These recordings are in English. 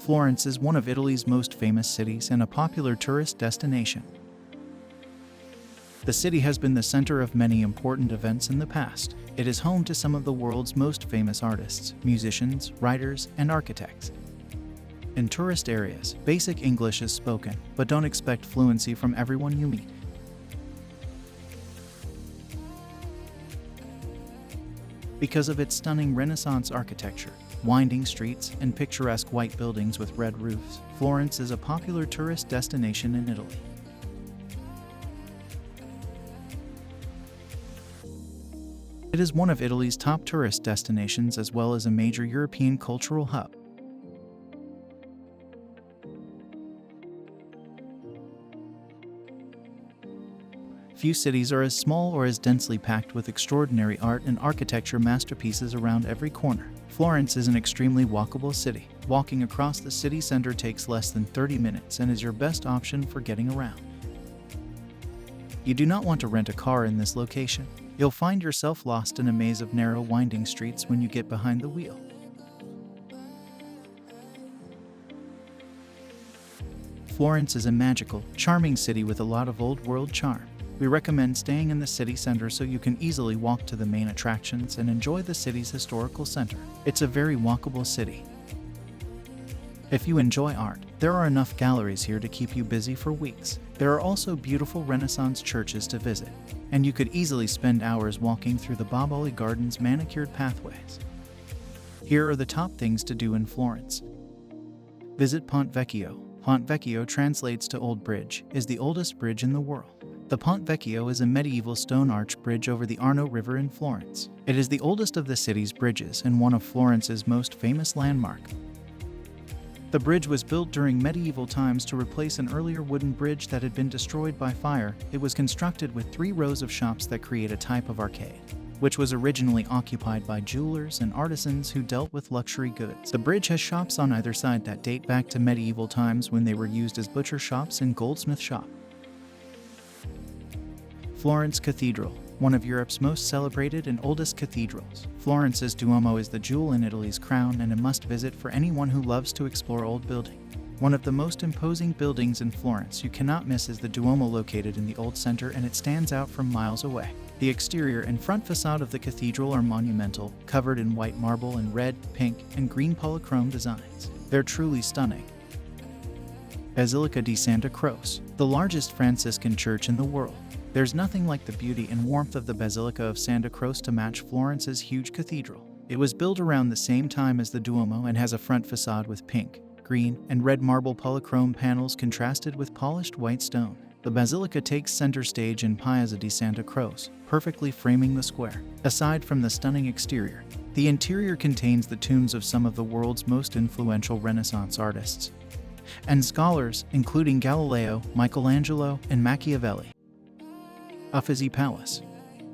Florence is one of Italy's most famous cities and a popular tourist destination. The city has been the center of many important events in the past. It is home to some of the world's most famous artists, musicians, writers, and architects. In tourist areas, basic English is spoken, but don't expect fluency from everyone you meet. Because of its stunning Renaissance architecture, winding streets, and picturesque white buildings with red roofs, Florence is a popular tourist destination in Italy. It is one of Italy's top tourist destinations as well as a major European cultural hub. Few cities are as small or as densely packed with extraordinary art and architecture masterpieces around every corner. Florence is an extremely walkable city. Walking across the city center takes less than 30 minutes and is your best option for getting around. You do not want to rent a car in this location. You'll find yourself lost in a maze of narrow, winding streets when you get behind the wheel. Florence is a magical, charming city with a lot of old-world charm. We recommend staying in the city center so you can easily walk to the main attractions and enjoy the city's historical center. It's a very walkable city. If you enjoy art, there are enough galleries here to keep you busy for weeks. There are also beautiful Renaissance churches to visit, and you could easily spend hours walking through the Boboli Gardens' manicured pathways. Here are the top things to do in Florence. Visit Ponte Vecchio. Ponte Vecchio translates to Old Bridge, is the oldest bridge in the world. The Ponte Vecchio is a medieval stone arch bridge over the Arno River in Florence. It is the oldest of the city's bridges and one of Florence's most famous landmarks. The bridge was built during medieval times to replace an earlier wooden bridge that had been destroyed by fire. It was constructed with 3 rows of shops that create a type of arcade, which was originally occupied by jewelers and artisans who dealt with luxury goods. The bridge has shops on either side that date back to medieval times when they were used as butcher shops and goldsmith shops. Florence Cathedral, one of Europe's most celebrated and oldest cathedrals. Florence's Duomo is the jewel in Italy's crown and a must-visit for anyone who loves to explore old buildings. One of the most imposing buildings in Florence you cannot miss is the Duomo, located in the old center, and it stands out from miles away. The exterior and front facade of the cathedral are monumental, covered in white marble and red, pink, and green polychrome designs. They're truly stunning. Basilica di Santa Croce, the largest Franciscan church in the world. There's nothing like the beauty and warmth of the Basilica of Santa Croce to match Florence's huge cathedral. It was built around the same time as the Duomo and has a front facade with pink, green, and red marble polychrome panels contrasted with polished white stone. The basilica takes center stage in Piazza di Santa Croce, perfectly framing the square. Aside from the stunning exterior, the interior contains the tombs of some of the world's most influential Renaissance artists and scholars, including Galileo, Michelangelo, and Machiavelli. Uffizi Palace.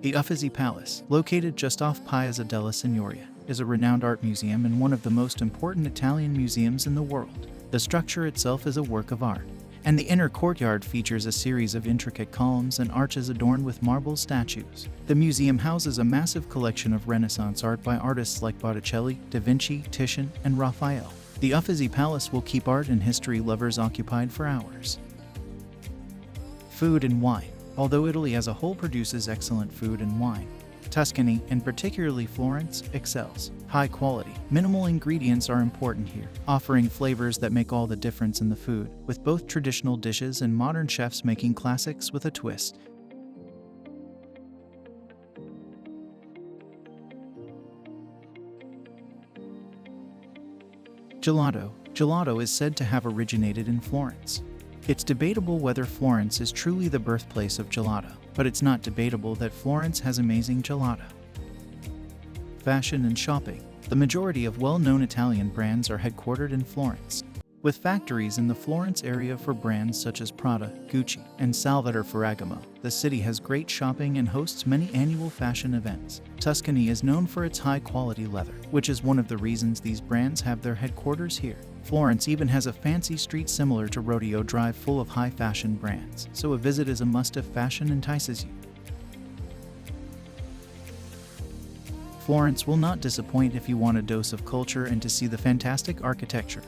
The Uffizi Palace, located just off Piazza della Signoria, is a renowned art museum and one of the most important Italian museums in the world. The structure itself is a work of art, and the inner courtyard features a series of intricate columns and arches adorned with marble statues. The museum houses a massive collection of Renaissance art by artists like Botticelli, Da Vinci, Titian, and Raphael. The Uffizi Palace will keep art and history lovers occupied for hours. Food and wine. Although Italy as a whole produces excellent food and wine, Tuscany, and particularly Florence, excels. High quality, minimal ingredients are important here, offering flavors that make all the difference in the food, with both traditional dishes and modern chefs making classics with a twist. Gelato. Gelato is said to have originated in Florence. It's debatable whether Florence is truly the birthplace of gelato, but it's not debatable that Florence has amazing gelato. Fashion and shopping. The majority of well-known Italian brands are headquartered in Florence, with factories in the Florence area for brands such as Prada, Gucci, and Salvatore Ferragamo. The city has great shopping and hosts many annual fashion events. Tuscany is known for its high-quality leather, which is one of the reasons these brands have their headquarters here. Florence even has a fancy street similar to Rodeo Drive full of high-fashion brands, so a visit is a must if fashion entices you. Florence will not disappoint if you want a dose of culture and to see the fantastic architecture.